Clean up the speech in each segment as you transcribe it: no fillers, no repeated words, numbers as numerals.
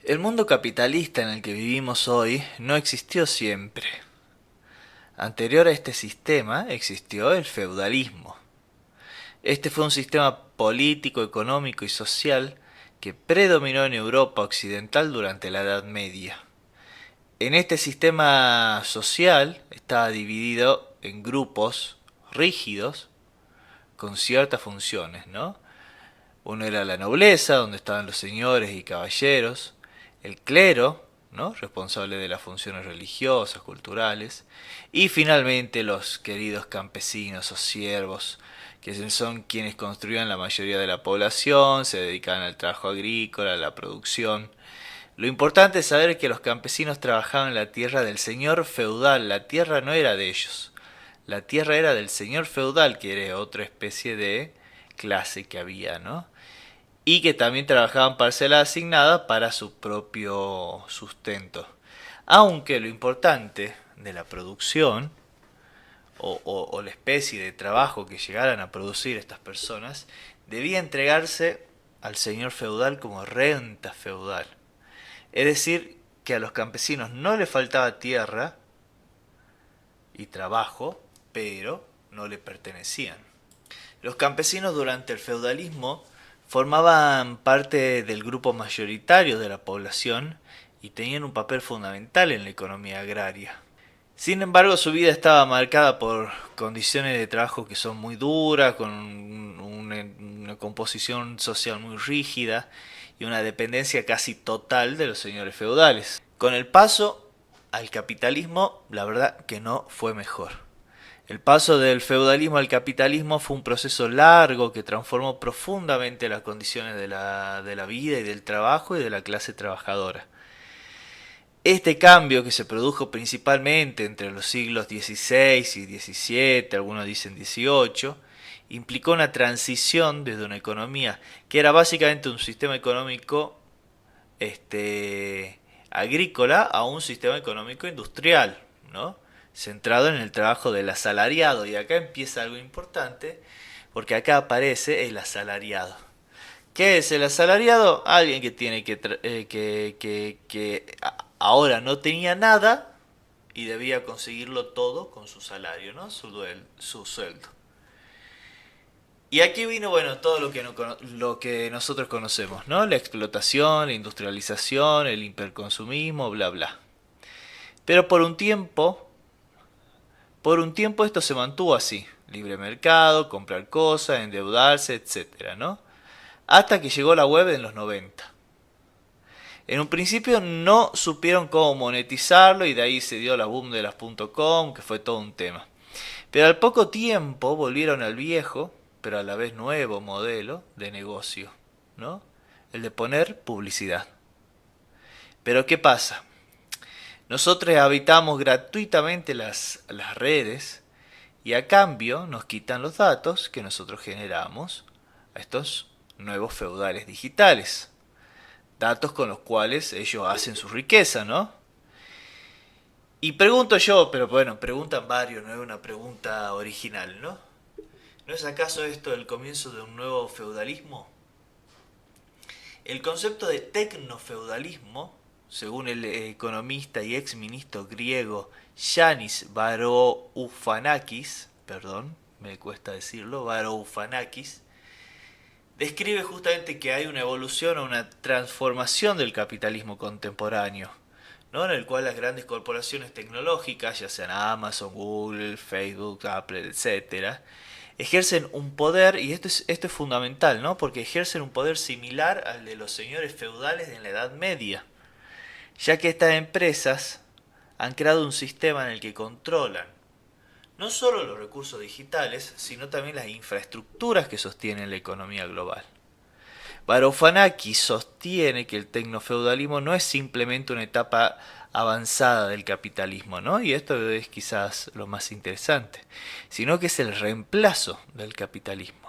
El mundo capitalista en el que vivimos hoy no existió siempre. Anterior a este sistema existió el feudalismo. Este fue un sistema político, económico y social que predominó en Europa occidental durante la Edad Media. En este sistema social estaba dividido en grupos rígidos con ciertas funciones, ¿no? Uno era la nobleza, donde estaban los señores y caballeros, el clero, ¿no? Responsable de las funciones religiosas, culturales, y finalmente los queridos campesinos o siervos, que son quienes construían la mayoría de la población, se dedicaban al trabajo agrícola, a la producción. Lo importante es saber que los campesinos trabajaban en la tierra del señor feudal, la tierra no era de ellos, la tierra era del señor feudal, que era otra especie de clase que había, ¿no? Y que también trabajaban parcelas asignadas para su propio sustento. Aunque lo importante de la producción o la especie de trabajo que llegaran a producir estas personas debía entregarse al señor feudal como renta feudal. Es decir, que a los campesinos no les faltaba tierra y trabajo, pero no le pertenecían. Los campesinos durante el feudalismo formaban parte del grupo mayoritario de la población y tenían un papel fundamental en la economía agraria. Sin embargo, su vida estaba marcada por condiciones de trabajo que son muy duras, con una composición social muy rígida y una dependencia casi total de los señores feudales. Con el paso al capitalismo, la verdad que no fue mejor. El paso del feudalismo al capitalismo fue un proceso largo que transformó profundamente las condiciones de la vida y del trabajo y de la clase trabajadora. Este cambio, que se produjo principalmente entre los siglos XVI y XVII, algunos dicen XVIII, implicó una transición desde una economía que era básicamente un sistema económico agrícola a un sistema económico industrial, ¿no? Centrado en el trabajo del asalariado. Y acá empieza algo importante, porque acá aparece el asalariado. ¿Qué es el asalariado? Alguien que tiene que ahora no tenía nada y debía conseguirlo todo con su salario, ¿no? Su sueldo. Y aquí vino, bueno, todo lo que nosotros conocemos, ¿no? La explotación, la industrialización, el hiperconsumismo, bla, bla. Pero por un tiempo esto se mantuvo así. Libre mercado, comprar cosas, endeudarse, etcétera, ¿no? Hasta que llegó la web en los 90. En un principio no supieron cómo monetizarlo y de ahí se dio la boom de las .com, que fue todo un tema. Pero al poco tiempo volvieron al viejo, pero a la vez nuevo modelo de negocio, ¿no? El de poner publicidad. Pero ¿qué pasa? Nosotros habitamos gratuitamente las redes y a cambio nos quitan los datos que nosotros generamos a estos nuevos feudales digitales. Datos con los cuales ellos hacen su riqueza, ¿no? Y pregunto yo, pero bueno, preguntan varios, no es una pregunta original, ¿no? ¿No es acaso esto el comienzo de un nuevo feudalismo? El concepto de tecnofeudalismo, según el economista y exministro griego Yanis Varoufakis, perdón, me cuesta decirlo, Varoufakis, describe justamente que hay una evolución o una transformación del capitalismo contemporáneo, ¿no? En el cual las grandes corporaciones tecnológicas, ya sean Amazon, Google, Facebook, Apple, etcétera, ejercen un poder, y esto es fundamental, ¿no? Porque ejercen un poder similar al de los señores feudales en la Edad Media, ya que estas empresas han creado un sistema en el que controlan no solo los recursos digitales, sino también las infraestructuras que sostienen la economía global. Varoufakis sostiene que el tecnofeudalismo no es simplemente una etapa avanzada del capitalismo, ¿no? Y esto es quizás lo más interesante, sino que es el reemplazo del capitalismo.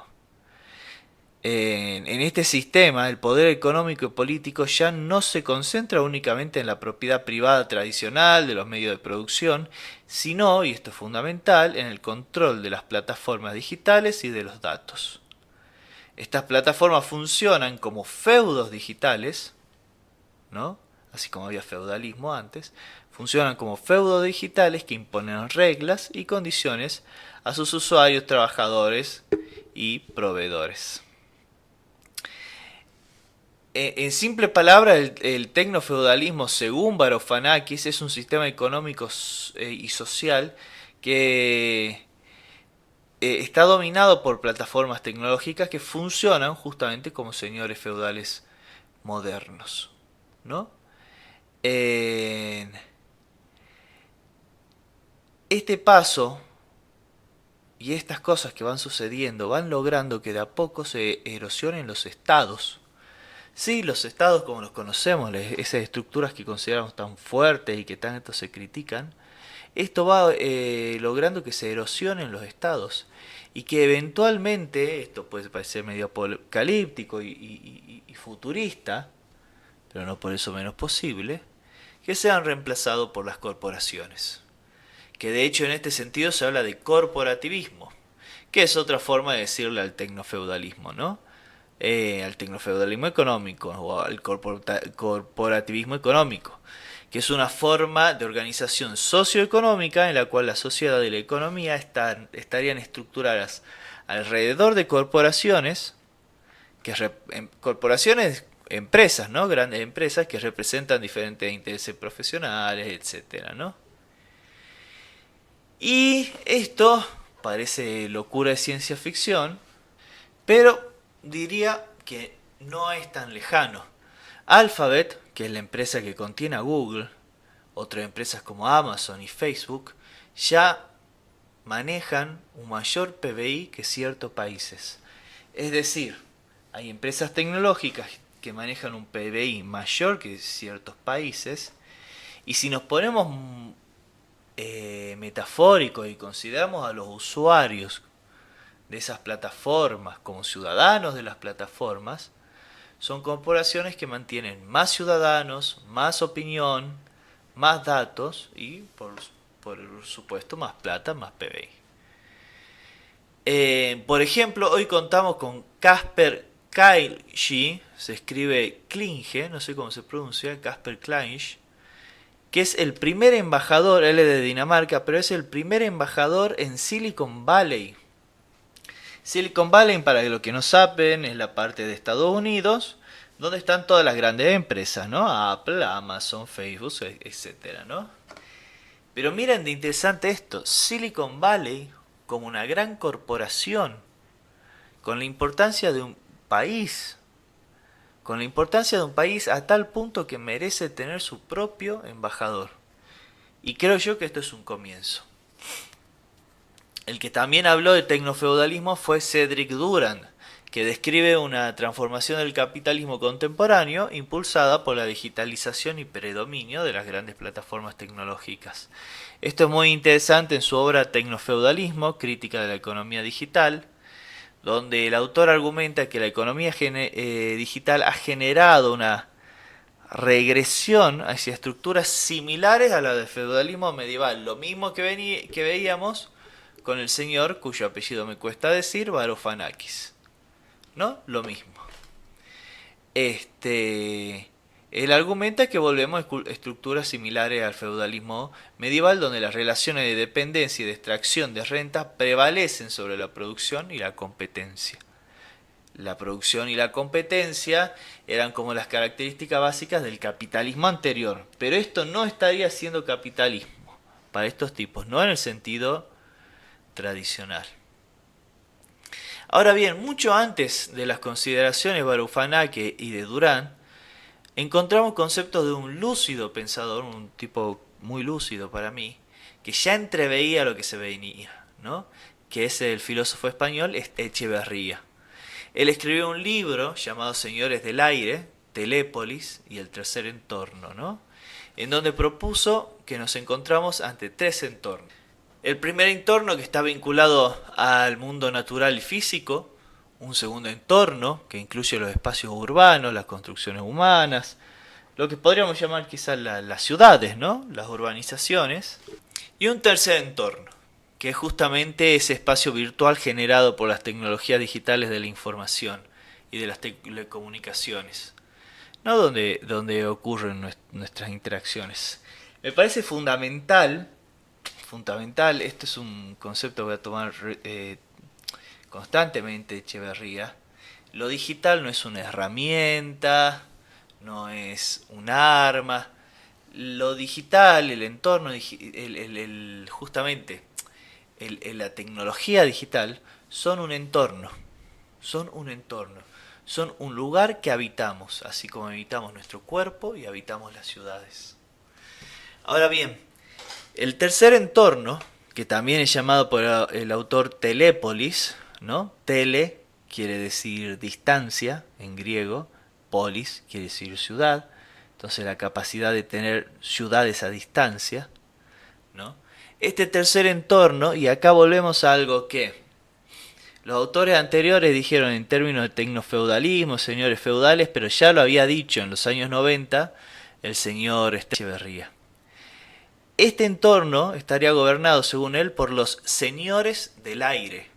En este sistema, el poder económico y político ya no se concentra únicamente en la propiedad privada tradicional de los medios de producción, sino, y esto es fundamental, en el control de las plataformas digitales y de los datos. Estas plataformas funcionan como feudos digitales, ¿no? así como había feudalismo antes, funcionan como feudos digitales que imponen reglas y condiciones a sus usuarios, trabajadores y proveedores. En simple palabra, el tecnofeudalismo, según Varoufakis, es un sistema económico y social que está dominado por plataformas tecnológicas que funcionan justamente como señores feudales modernos, ¿no? Este paso y estas cosas que van sucediendo van logrando que de a poco se erosionen los estados. Sí, los estados como los conocemos, esas estructuras que consideramos tan fuertes y que tanto se critican, esto va logrando que se erosionen los estados y que eventualmente, esto puede parecer medio apocalíptico y futurista, pero no por eso menos posible, que sean reemplazados por las corporaciones. Que de hecho en este sentido se habla de corporativismo, que es otra forma de decirle al tecnofeudalismo, ¿no? Al tecnofeudalismo económico o al corporativismo económico, que es una forma de organización socioeconómica en la cual la sociedad y la economía estarían estructuradas alrededor de corporaciones, corporaciones, empresas, ¿no? Grandes empresas que representan diferentes intereses profesionales, etcétera, ¿no? Y esto parece locura de ciencia ficción, pero diría que no es tan lejano. Alphabet, que es la empresa que contiene a Google, otras empresas como Amazon y Facebook, ya manejan un mayor PBI que ciertos países. Es decir, hay empresas tecnológicas que manejan un PBI mayor que ciertos países, y si nos ponemos metafóricos y consideramos a los usuarios de esas plataformas como ciudadanos de las plataformas, son corporaciones que mantienen más ciudadanos, más opinión, más datos y por supuesto más plata, más PBI. Por ejemplo, hoy contamos con Casper Klinge, se escribe Klinge, no sé cómo se pronuncia, Casper Klinge, que es el primer embajador, él es de Dinamarca, pero es el primer embajador en Silicon Valley. Silicon Valley, para los que no saben, es la parte de Estados Unidos donde están todas las grandes empresas, ¿no? Apple, Amazon, Facebook, etcétera, ¿no? Pero miren de interesante esto, Silicon Valley como una gran corporación, con la importancia de un país, con la importancia de un país a tal punto que merece tener su propio embajador. Y creo yo que esto es un comienzo. El que también habló de tecnofeudalismo fue Cedric Durand, que describe una transformación del capitalismo contemporáneo impulsada por la digitalización y predominio de las grandes plataformas tecnológicas. Esto es muy interesante en su obra Tecnofeudalismo, crítica de la economía digital, donde el autor argumenta que la economía digital ha generado una regresión hacia estructuras similares a las del feudalismo medieval, lo mismo que veíamos con el señor cuyo apellido me cuesta decir, Varoufakis, ¿no? Lo mismo. Él argumenta que volvemos a estructuras similares al feudalismo medieval, donde las relaciones de dependencia y de extracción de renta prevalecen sobre la producción y la competencia. La producción y la competencia eran como las características básicas del capitalismo anterior, pero esto no estaría siendo capitalismo para estos tipos, no en el sentido tradicional. Ahora bien, mucho antes de las consideraciones Varoufakis y de Durand, encontramos conceptos de un lúcido pensador, un tipo muy lúcido para mí, que ya entreveía lo que se venía, ¿no? Que es el filósofo español Echeverría. Él escribió un libro llamado Señores del Aire, Telépolis y el tercer entorno, ¿no? En donde propuso que nos encontramos ante tres entornos. El primer entorno, que está vinculado al mundo natural y físico. Un segundo entorno que incluye los espacios urbanos, las construcciones humanas, lo que podríamos llamar quizás las ciudades, ¿no? Las urbanizaciones. Y un tercer entorno, que es justamente ese espacio virtual generado por las tecnologías digitales de la información y de las telecomunicaciones. ¿no? Donde ocurren nuestras interacciones. Me parece fundamental, este es un concepto que voy a tomar constantemente de Echeverría. Lo digital no es una herramienta, no es un arma. Lo digital, el entorno, justamente la tecnología digital son un entorno, son un entorno, son un lugar que habitamos, así como habitamos nuestro cuerpo y habitamos las ciudades. Ahora bien, el tercer entorno, que también es llamado por el autor Telépolis, ¿no? Tele quiere decir distancia en griego, polis quiere decir ciudad, entonces la capacidad de tener ciudades a distancia, ¿no? Este tercer entorno, y acá volvemos a algo que los autores anteriores dijeron en términos de tecnofeudalismo, señores feudales, pero ya lo había dicho en los años 90 el señor Echeverría. Este entorno estaría gobernado, según él, por los señores del aire.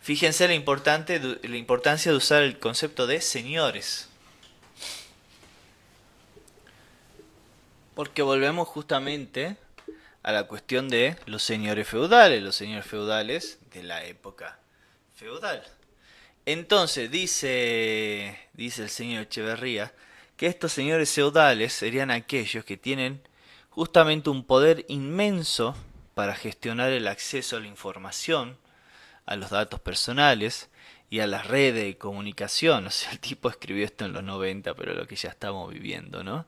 Fíjense la importancia de usar el concepto de señores. Porque volvemos justamente a la cuestión de los señores feudales de la época feudal. Entonces dice el señor Echeverría que estos señores feudales serían aquellos que tienen justamente un poder inmenso para gestionar el acceso a la información, a los datos personales y a las redes de comunicación. O sea, el tipo escribió esto en los 90, pero lo que ya estamos viviendo, ¿no?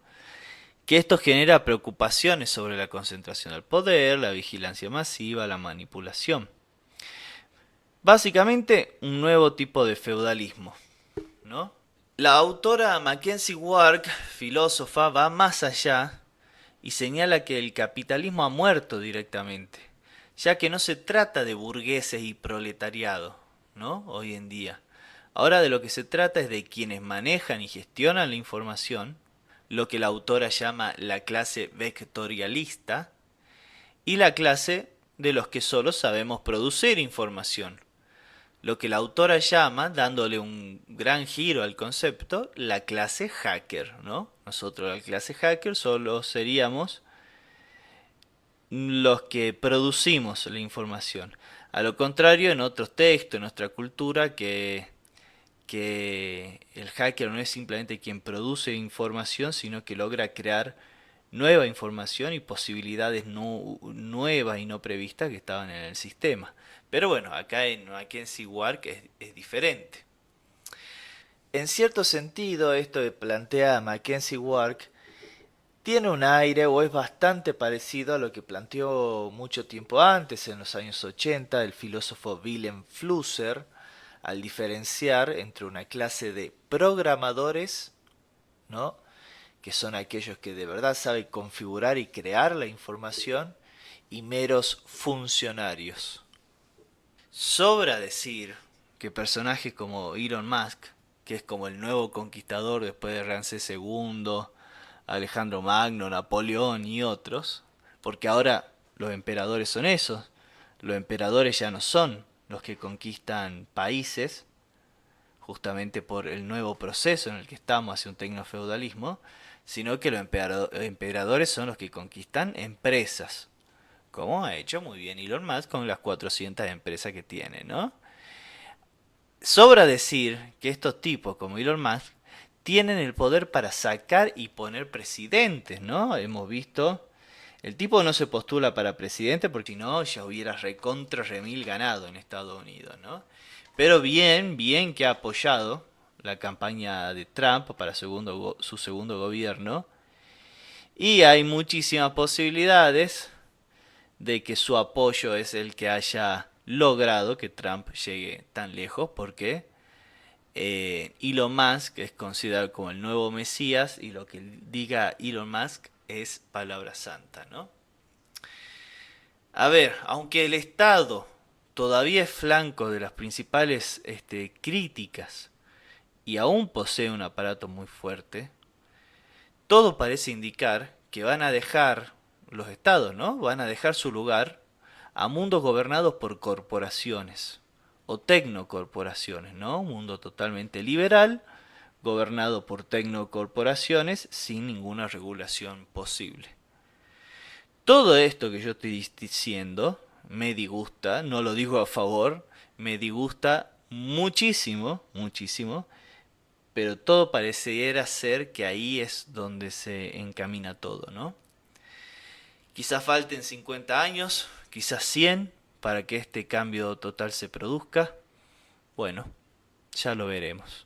Que esto genera preocupaciones sobre la concentración del poder, la vigilancia masiva, la manipulación. Básicamente, un nuevo tipo de feudalismo, ¿no? La autora Mackenzie Ward, filósofa, va más allá y señala que el capitalismo ha muerto directamente, ya que no se trata de burgueses y proletariado, ¿no? Hoy en día. Ahora de lo que se trata es de quienes manejan y gestionan la información, lo que la autora llama la clase vectorialista, y la clase de los que solo sabemos producir información, lo que la autora llama, dándole un gran giro al concepto, la clase hacker, ¿no? Nosotros la clase hacker solo seríamos los que producimos la información. A lo contrario, en otros textos, en nuestra cultura, que el hacker no es simplemente quien produce información, sino que logra crear nueva información y posibilidades nuevas y no previstas que estaban en el sistema. Pero bueno, acá en Mackenzie Ward es diferente. En cierto sentido, esto que plantea Mackenzie Ward tiene un aire o es bastante parecido a lo que planteó mucho tiempo antes, en los años 80, el filósofo Wilhelm Flusser, al diferenciar entre una clase de programadores, ¿no? Que son aquellos que de verdad saben configurar y crear la información, y meros funcionarios. Sobra decir que personajes como Elon Musk, que es como el nuevo conquistador después de Ramsés II, Alejandro Magno, Napoleón y otros, porque ahora los emperadores son esos, los emperadores ya no son los que conquistan países, justamente por el nuevo proceso en el que estamos hacia un tecnofeudalismo, sino que los emperadores son los que conquistan empresas, como ha hecho muy bien Elon Musk con las 400 empresas que tiene, ¿no? Sobra decir que estos tipos como Elon Musk tienen el poder para sacar y poner presidentes, ¿no? Hemos visto, el tipo no se postula para presidente porque si no ya hubiera recontra remil ganado en Estados Unidos, ¿no? Pero bien que ha apoyado la campaña de Trump para su segundo gobierno, y hay muchísimas posibilidades de que su apoyo es el que haya logrado que Trump llegue tan lejos, porque Elon Musk es considerado como el nuevo Mesías y lo que diga Elon Musk es palabra santa, ¿no? A ver, aunque el Estado todavía es flanco de las principales críticas y aún posee un aparato muy fuerte, todo parece indicar que van a dejar los estados, ¿no? Van a dejar su lugar a mundos gobernados por corporaciones o tecnocorporaciones, ¿no? Un mundo totalmente liberal gobernado por tecnocorporaciones sin ninguna regulación posible. Todo esto que yo estoy diciendo me disgusta, no lo digo a favor, me disgusta muchísimo, muchísimo, pero todo pareciera ser que ahí es donde se encamina todo, ¿no? Quizás falten 50 años, quizás 100, para que este cambio total se produzca. Bueno, ya lo veremos.